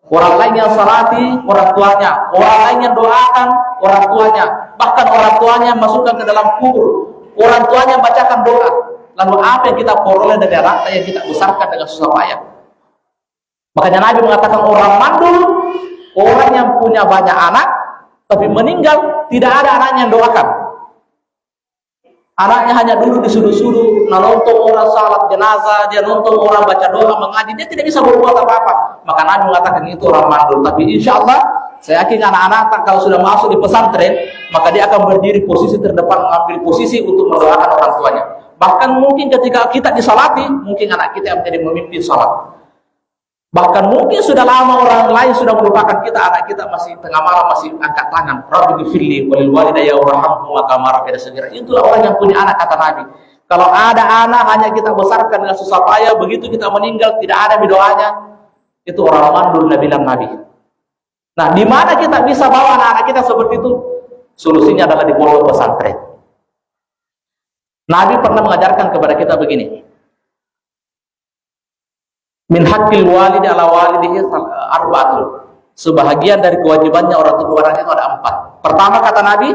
Orang lain yang salati, orang tuanya. Orang lain yang doakan, orang tuanya. Bahkan orang tuanya masukkan ke dalam kubur, orang tuanya bacakan doa. Lalu apa yang kita peroleh dari anak yang kita besarkan dengan susah payah? Makanya Nabi mengatakan orang mandul, orang yang punya banyak anak tapi meninggal, tidak ada anaknya yang doakan. Anaknya hanya duduk di sudut-sudut, nonton orang salat jenazah, dia nonton orang baca doa, mengaji, dia tidak bisa berbuat apa-apa. Maka Nabi mengatakan itu orang mandul. Tapi insya Allah, saya yakin anak-anak kalau sudah masuk di pesantren, maka dia akan berdiri posisi terdepan, mengambil posisi untuk mendoakan orang tuanya. Bahkan mungkin ketika kita disalati, mungkin anak kita yang menjadi memimpin salat. Bahkan mungkin sudah lama orang lain sudah melupakan kita, anak kita masih tengah malam masih angkat tangan, Rabbi ghfirli walil walidayya warhamhuma kama rabbayani shaghira. Itulah orang yang punya anak, kata Nabi. Kalau ada anak hanya kita besarkan dengan susah payah, begitu kita meninggal tidak ada doanya, itu orang mandul, bilang Nabi. Nah, di mana kita bisa bawa anak-anak kita seperti itu? Solusinya adalah di pondok pesantren. Nabi pernah mengajarkan kepada kita begini. Min haqqil walidi ala walidihi arba'atun. Sebahagian dari kewajibannya orang tua kepada itu ada 4. Pertama kata Nabi,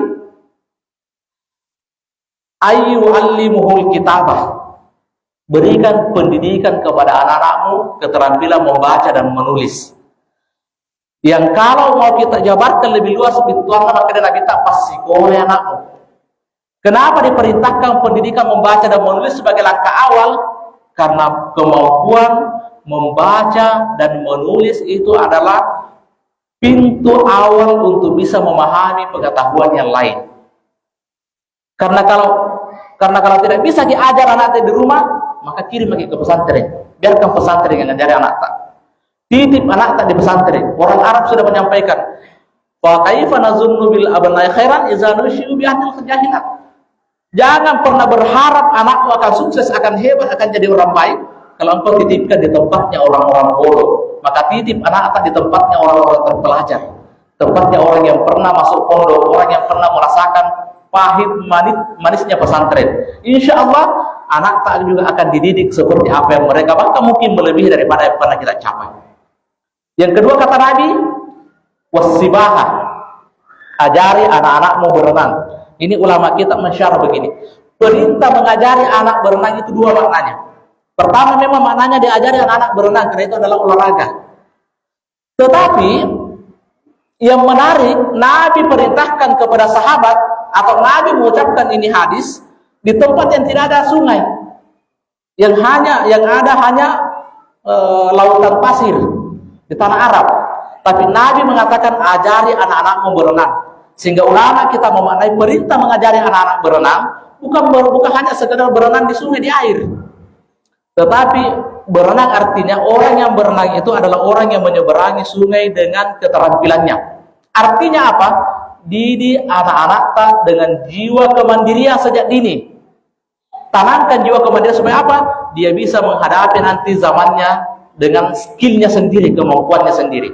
ayyu allimuhul kitabah. Berikan pendidikan kepada anak-anakmu keterampilan membaca dan menulis. Yang kalau mau kita jabarkan lebih luas, dituangkan maka Nabi tak pasti oleh anakmu. Kenapa diperintahkan pendidikan membaca dan menulis sebagai langkah awal? Karena kemampuan membaca dan menulis itu adalah pintu awal untuk bisa memahami pengetahuan yang lain. Karena kalau tidak bisa diajar anak di rumah, maka kirim lagi ke pesantren. Biarkan pesantren yang ngajari anak tak. Titip anak tak di pesantren. Orang Arab sudah menyampaikan, fa kaifa nazunnu bil abna'i khairan idza nusyu bi ahlil jahilat. Jangan pernah berharap anakmu akan sukses, akan hebat, akan jadi orang baik kalau engkau titipkan di tempatnya orang-orang bodoh. Maka titip anak di tempatnya orang-orang terpelajar, tempatnya orang yang pernah masuk pondok, orang yang pernah merasakan pahit manisnya pesantren. Insya Allah anak tak juga akan dididik seperti apa yang mereka, bahkan mungkin melebihi daripada yang pernah kita capai. Yang kedua kata Nabi, wasibaha, ajari anak-anakmu berenang. Ini ulama kita mensyarah begini, perintah mengajari anak berenang itu 2 maknanya. Pertama memang maknanya diajari anak-anak berenang karena itu adalah olahraga. Tetapi yang menarik, Nabi perintahkan kepada sahabat atau Nabi mengucapkan ini hadis di tempat yang tidak ada sungai, yang ada hanya lautan pasir di tanah Arab. Tapi Nabi mengatakan ajari anak-anakmu berenang. Sehingga ulama kita memaknai perintah mengajari anak-anak berenang bukan hanya sekedar berenang di sungai, di air. Tetapi berenang artinya orang yang berenang itu adalah orang yang menyeberangi sungai dengan keterampilannya. Artinya apa? Didik anak-anak dengan jiwa kemandirian sejak dini. Tanamkan jiwa kemandirian supaya apa? Dia bisa menghadapi nanti zamannya dengan skillnya sendiri, kemampuannya sendiri.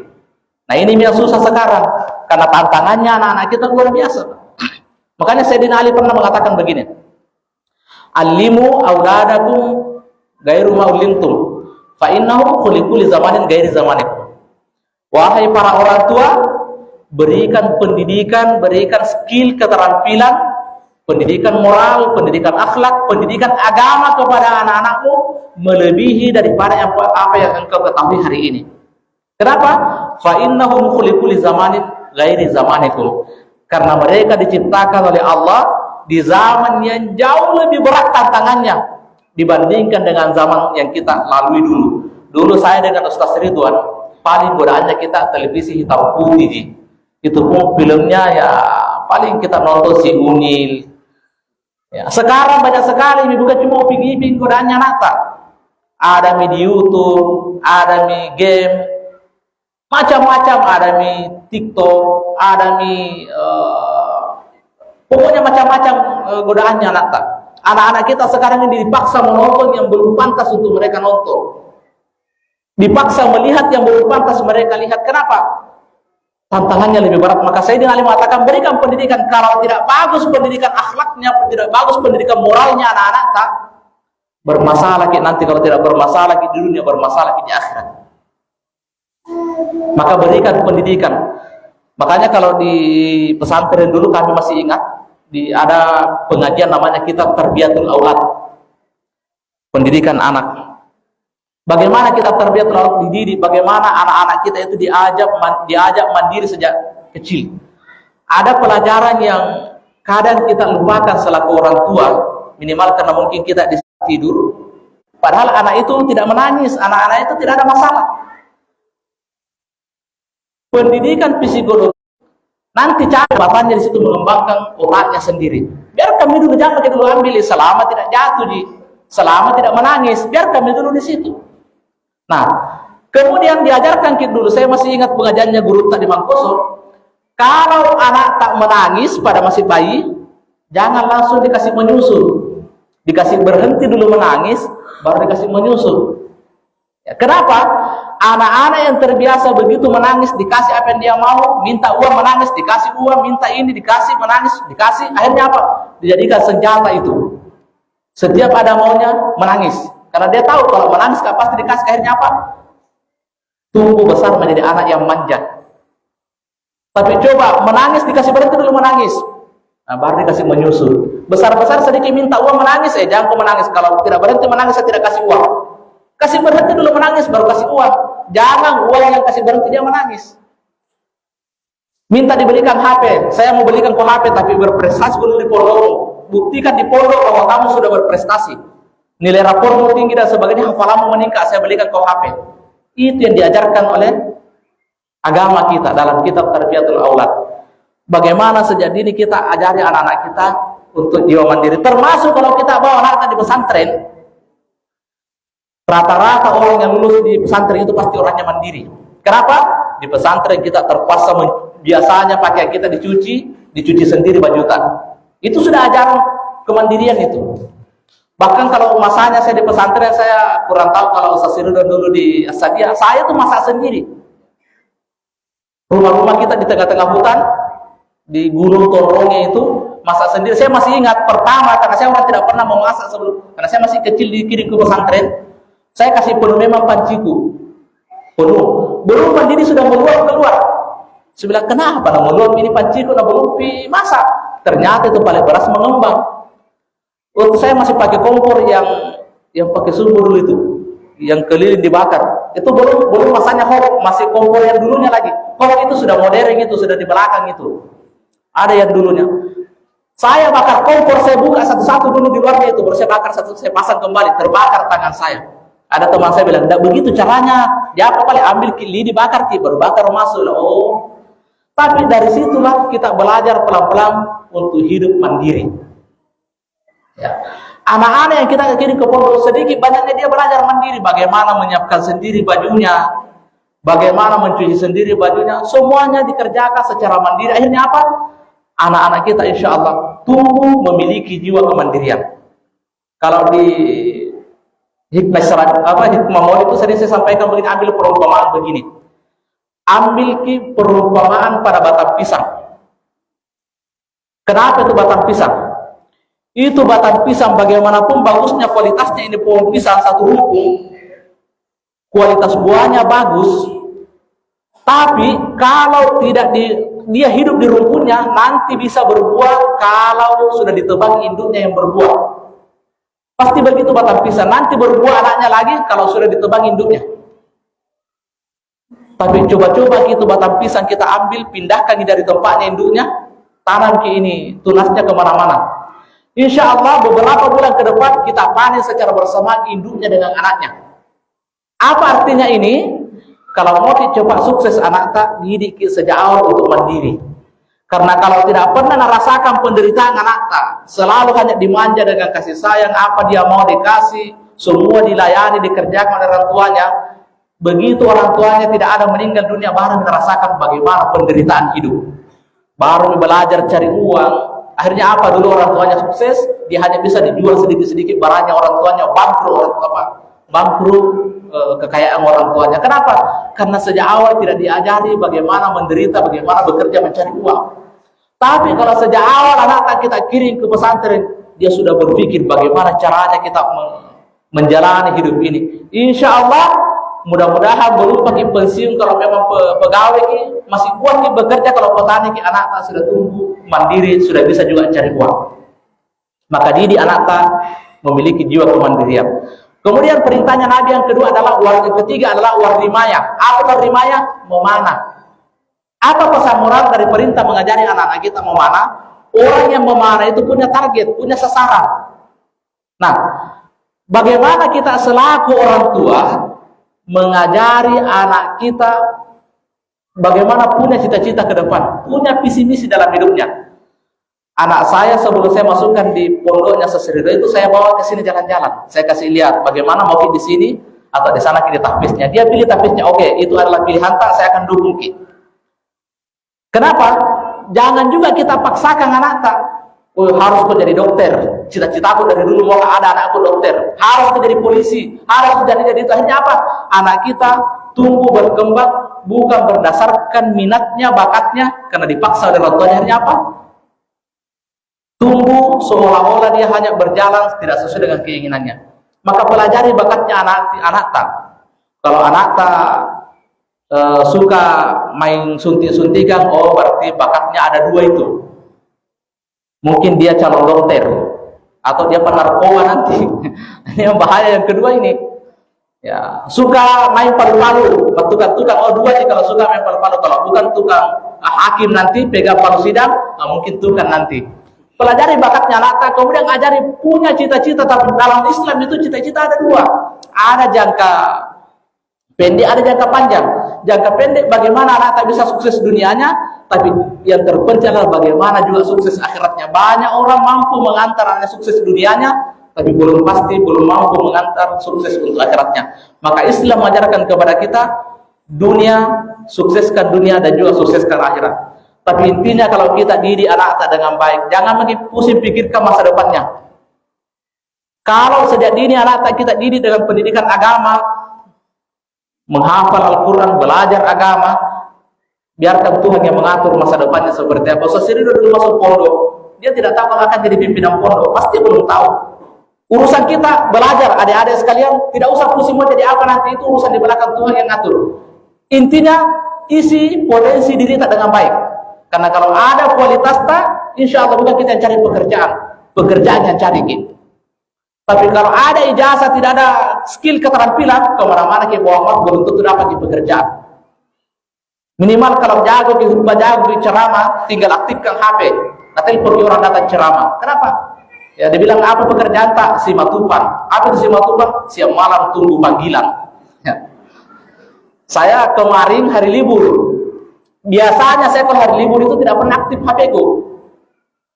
Nah ini yang susah sekarang, karena tantangannya anak-anak kita luar biasa. Makanya Sayyidina Ali pernah mengatakan begini, alimu auladakum gairu ma'ulimtum fa innahum khuliqu li zamanin gairi zamanikum. Wahai para orang tua, berikan pendidikan, berikan skill, keterampilan, pendidikan moral, pendidikan akhlak, pendidikan agama kepada anak-anakmu melebihi daripada apa yang engkau ketahui hari ini. Kenapa? Fa innahum khuliqu li zamanin ghairi zamanikum. Karena mereka diciptakan oleh Allah di zaman yang jauh lebih berat tantangannya dibandingkan dengan zaman yang kita lalui dulu. Dulu saya dengan Ustaz Ridwan, paling godaannya kita televisi hitam putih. Itu pun filmnya ya paling kita nonton si Unil. Ya, sekarang banyak sekali, bukan cuma uping-iping godaannya nata. Ada di YouTube, ada di game, macam-macam, ada di TikTok, ada di pokoknya macam-macam godaannya nata. Anak-anak kita sekarang ini dipaksa menonton yang belum pantas untuk mereka nonton, dipaksa melihat yang belum pantas mereka lihat. Kenapa? Tantangannya lebih berat. Maka Sayyidina Ali mengatakan berikan pendidikan. Kalau tidak bagus pendidikan akhlaknya, tidak bagus pendidikan moralnya anak-anak tak bermasalah nanti. Kalau tidak bermasalah di dunia, bermasalah di akhirat. Maka berikan pendidikan. Makanya kalau di pesantren dulu kami masih ingat, ada pengajian namanya kitab Tarbiyatul Aulad, pendidikan anak. Bagaimana kita terbiatul aulad, dididik, bagaimana anak-anak kita itu diajak mandiri sejak kecil. Ada pelajaran yang kadang kita lupakan selaku orang tua, minimal karena mungkin kita tidur. Padahal anak itu tidak menangis, anak-anak itu tidak ada masalah. Pendidikan psikologi, nanti cara bapaknya di situ mengembangkan otaknya sendiri. Biar kami dulu, jangan kita dulu ambil selama tidak jatuh selama tidak menangis, biar kami dulu di situ. Nah, kemudian diajarkan kita dulu, saya masih ingat pengajarnya guru tak di Mangkoso, kalau anak tak menangis pada masih bayi, jangan langsung dikasih menyusu. Dikasih berhenti dulu menangis, baru dikasih menyusu. Ya, kenapa? Anak-anak yang terbiasa begitu menangis, dikasih apa yang dia mau, minta uang menangis, dikasih uang, minta ini, dikasih menangis, dikasih, akhirnya apa? Dijadikan senjata itu. Setiap ada maunya menangis, karena dia tahu kalau menangis gak pasti dikasih, akhirnya apa? Tumbuh besar menjadi anak yang manja. Tapi coba menangis dikasih berhenti dulu menangis, nah, baru dikasih menyusu. Besar-besar sedikit minta uang menangis, jangan kau menangis. Kalau tidak berhenti menangis saya tidak kasih uang. Kasih berhenti dulu menangis baru kasih uang. Jangan uang yang kasih berhenti dia menangis. Minta diberikan HP, saya mau belikan kau HP tapi berprestasi dulu di pondok. Buktikan di pondok bahwa kamu sudah berprestasi, nilai rapormu tinggi dan sebagainya, hafalanmu meningkat, saya belikan kau HP. Itu yang diajarkan oleh agama kita dalam kitab Tarbiyatul Aulad. Bagaimana sejak dini kita ajari anak-anak kita untuk jiwa mandiri. Termasuk kalau kita bawa anak di pesantren, rata-rata orang yang lulus di pesantren itu pasti orangnya mandiri. Kenapa? Di pesantren kita terpaksa biasanya pakaian kita dicuci sendiri bajutan. Itu sudah ajaran kemandirian itu. Bahkan kalau masanya saya di pesantren, saya kurang tahu kalau Ustaz Sirudon dulu di Asadia, saya tuh masak sendiri. Rumah-rumah kita di tengah-tengah hutan, di Gunung Torongnya itu, masak sendiri. Saya masih ingat pertama, karena saya orang tidak pernah memasak sebelum, karena saya masih kecil dikirim ke pesantren, saya kasih penuh memang panciku, penuh. Belum mandiri sudah meluap keluar. Saya bilang, kenapa nak meluap ini panciku, nak belum masak? Ternyata itu paling beras mengembang. Waktu saya masih pakai kompor yang pakai sumur dulu itu, yang keliling dibakar. Itu belum masanya hok, masih kompor yang dulunya lagi. Hok itu sudah modern, itu sudah di belakang itu. Ada yang dulunya. Saya bakar kompor, saya buka satu-satu dulu di luarnya itu, baru saya bakar satu, saya pasang kembali, terbakar tangan saya. Ada teman saya bilang, tidak begitu caranya. Dia apa kali ambil lidi bakar, baru bakar masuk. Oh, tapi dari situlah kita belajar pelan-pelan untuk hidup mandiri. Ya. Anak-anak yang kita kirim ke pondok sedikit banyaknya dia belajar mandiri, bagaimana menyiapkan sendiri bajunya, bagaimana mencuci sendiri bajunya, semuanya dikerjakan secara mandiri. Akhirnya apa? Anak-anak kita insya Allah tumbuh memiliki jiwa kemandirian. Kalau di hikmah maulid itu sering saya sampaikan begini, ambil perumpamaan begini. Ambil perumpamaan pada batang pisang. Kenapa itu batang pisang? Itu batang pisang bagaimanapun bagusnya kualitasnya, ini pohon pisang satu rumpun, kualitas buahnya bagus, tapi kalau tidak dia hidup di rumputnya, nanti bisa berbuah kalau sudah ditebang induknya yang berbuah. Pasti begitu batang pisang, nanti berbuah anaknya lagi kalau sudah ditebang induknya. Tapi coba-coba gitu batang pisang kita ambil, pindahkan dari tempatnya induknya, tanam ke ini, tunasnya kemana-mana. Insya Allah beberapa bulan ke depan kita panen secara bersama induknya dengan anaknya. Apa artinya ini? Kalau mau coba sukses anak tak didik sejak awal untuk mandiri. Karena kalau tidak pernah merasakan penderitaan anak tak, selalu hanya dimanja dengan kasih sayang, apa dia mau dikasih, semua dilayani, dikerjakan oleh orang tuanya. Begitu orang tuanya tidak ada meninggal dunia, baru merasakan bagaimana penderitaan hidup. Baru belajar cari uang. Akhirnya apa? Dulu orang tuanya sukses, dia hanya bisa dijual sedikit-sedikit barangnya, orang tuanya bangkrut, bangkrut kekayaan orang tuanya. Kenapa? Karena sejak awal tidak diajari bagaimana menderita, bagaimana bekerja mencari uang. Tapi kalau sejak awal anak kita kirim ke pesantren, dia sudah berpikir bagaimana caranya kita menjalani hidup ini. Insya Allah mudah-mudahan belum pakai pensiun, kalau memang pegawai masih kuat bekerja, kalau petani anak tak sudah tumbuh mandiri, sudah bisa juga cari uang. Maka didik anak tak memiliki jiwa kemandirian. Kemudian perintahnya Nabi yang kedua adalah ketiga adalah warrimaya. Apa warrimaya? Memanah. Apa pesan moral dari perintah mengajari anak-anak kita memanah? Orang yang memanah itu punya target, punya sasaran. Nah, bagaimana kita selaku orang tua mengajari anak kita bagaimana punya cita-cita ke depan, punya visi misi dalam hidupnya. Anak saya sebelum saya masukkan di pondoknya Seserido itu, saya bawa ke sini jalan-jalan. Saya kasih lihat bagaimana mau di sini atau di sana pilih tahfiznya. Dia pilih tahfiznya, oke, itu adalah pilihan tak, saya akan dukung. Kenapa? Jangan juga kita paksakan anak tak. Oh, harus kau jadi dokter. Cita-citaku dari dulu mau ada anakku dokter. Harus kau jadi polisi. Harus jadi itu. Akhirnya apa? Anak kita tumbuh berkembang bukan berdasarkan minatnya, bakatnya, karena dipaksa oleh orang tuanya. Akhirnya apa? Tumbuh seolah-olah dia hanya berjalan tidak sesuai dengan keinginannya. Maka pelajari bakatnya anak tak. Kalau anak tak suka main suntik-suntikan, oh berarti bakatnya ada dua itu. Mungkin dia calon dokter atau dia penarkoba nanti. Ini yang bahaya yang kedua ini. Ya, suka main palu-palu, tukang-tukang. Oh dua sih kalau suka main palu-palu. Kalau bukan tukang hakim nanti pegang palu sidang, mungkin tukang nanti. Pelajari bakatnya anak, kemudian ajari punya cita-cita. Tapi dalam Islam itu cita-cita ada dua. Ada jangka pendek, ada jangka panjang. Jangka pendek bagaimana anak tak bisa sukses dunianya, tapi yang terpenting adalah bagaimana juga sukses akhiratnya. Banyak orang mampu mengantar anaknya sukses dunianya, tapi belum mampu mengantar sukses untuk akhiratnya. Maka Islam mengajarkan kepada kita dunia, sukseskan dunia dan juga sukseskan akhirat. Tapi intinya kalau kita didik anak kita dengan baik, jangan lagi pusing pikirkan masa depannya. Kalau sejak dini anak kita didik dengan pendidikan agama, menghafal Al-Quran, belajar agama, biarkan Tuhan yang mengatur masa depannya seperti apa. Sesiri dulu masuk pondok, dia tidak tahu kalau akan jadi pimpinan pondok, pasti belum tahu. Urusan kita belajar, adik-adik sekalian, tidak usah pusing mau jadi apa nanti, itu urusan di belakang Tuhan yang ngatur. Intinya isi potensi diri tak dengan baik. Karena kalau ada kualitas tak, insya Allah bukan kita yang cari pekerjaan yang cari kita. Tapi kalau ada ijazah tidak ada skill keterampilan, kemana-mana ke bawah belum tentu dapat di pekerjaan. Minimal kalau jago di khutbah, jago di ceramah, tinggal aktifkan HP. Nanti pergi orang datang ceramah. Kenapa? Ya dibilang apa pekerjaan tak? Simatupan. Apa itu simatupan? Siap malam tunggu panggilan. Ya. Saya kemarin hari libur. Biasanya saya kalau hari libur itu tidak pernah aktif HP ku.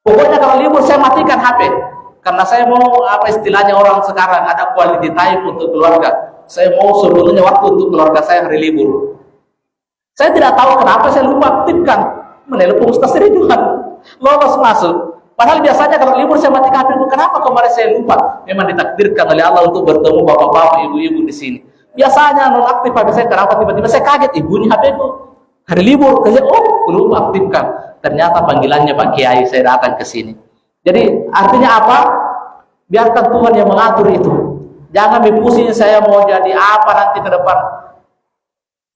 Pokoknya kalau libur saya matikan HP. Karena saya mau apa istilahnya orang sekarang ada quality time untuk keluarga. Saya mau sebetulnya waktu untuk keluarga saya hari libur. Saya tidak tahu kenapa saya lupa aktifkan. Menelpon Ustaz Ridwan, lolos masuk. Padahal biasanya kalau libur saya matikan HP. Kenapa kemarin saya lupa? Memang ditakdirkan oleh Allah untuk bertemu bapak-bapak, ibu-ibu di sini. Biasanya non aktif HP saya. Kenapa tiba-tiba saya kaget? Ibu ini HP ku hari libur. Saya lupa aktifkan. Ternyata panggilannya Pak Kiai, saya datang ke sini. Jadi artinya apa? Biarkan Tuhan yang mengatur itu. Jangan dipusing saya mau jadi apa nanti ke depan.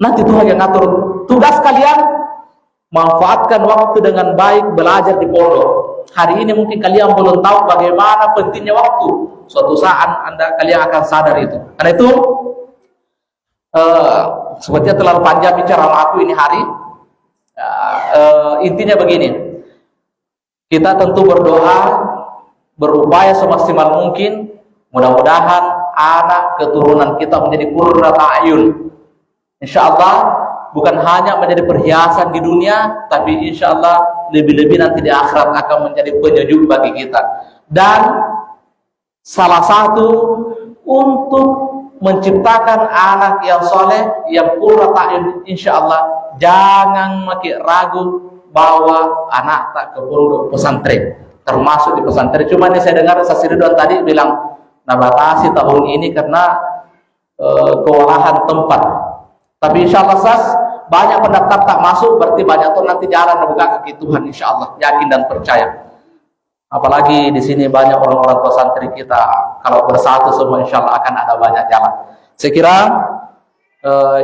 Nanti Tuhan yang ngatur. Tugas kalian manfaatkan waktu dengan baik, belajar di pondok. Hari ini mungkin kalian belum tahu bagaimana pentingnya waktu. Suatu saat kalian akan sadar itu. Karena itu sepertinya terlalu panjang bicara sama aku ini hari. Intinya begini. Kita tentu berdoa, berupaya semaksimal mungkin, mudah-mudahan anak keturunan kita menjadi qurrata a'yun. Insya Allah bukan hanya menjadi perhiasan di dunia, tapi insya Allah lebih-lebih nanti di akhirat akan menjadi penyejuk bagi kita. Dan salah satu untuk menciptakan anak yang soleh, yang qurrata a'yun, insya Allah jangan makin ragu bawa anak tak ke pondok pesantren, termasuk di pesantren. Cuma ini saya dengar Ustaz Ridwan tadi bilang nabatasi tahun ini karena kewalahan tempat. Tapi insya Allah banyak pendaftar tak masuk, berarti banyak tuh nanti jalan membuka kaki Tuhan insya Allah, yakin dan percaya. Apalagi di sini banyak orang-orang pesantren kita, kalau bersatu semua insya Allah akan ada banyak jalan. Saya kira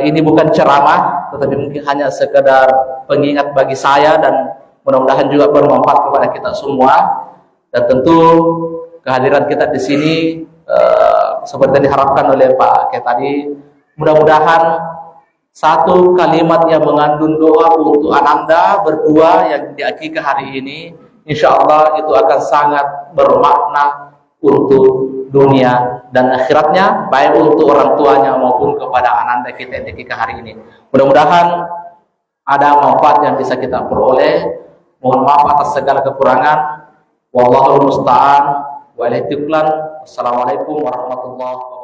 ini bukan ceramah, tetapi mungkin hanya sekedar pengingat bagi saya dan mudah-mudahan juga bermanfaat kepada kita semua. Dan tentu kehadiran kita di sini seperti yang diharapkan oleh Pak Kiai tadi, mudah-mudahan satu kalimat yang mengandung doa untuk Ananda berdua yang diakikah hari ini, insya Allah itu akan sangat bermakna untuk dunia dan akhiratnya, baik untuk orang tuanya maupun kepada Ananda kita yang diakikah hari ini. Mudah-mudahan ada manfaat yang bisa kita peroleh. Mohon maaf atas segala kekurangan. Wallahul musta'an wa ilaihi tuklan. Wassalamualaikum warahmatullahi wabarakatuh.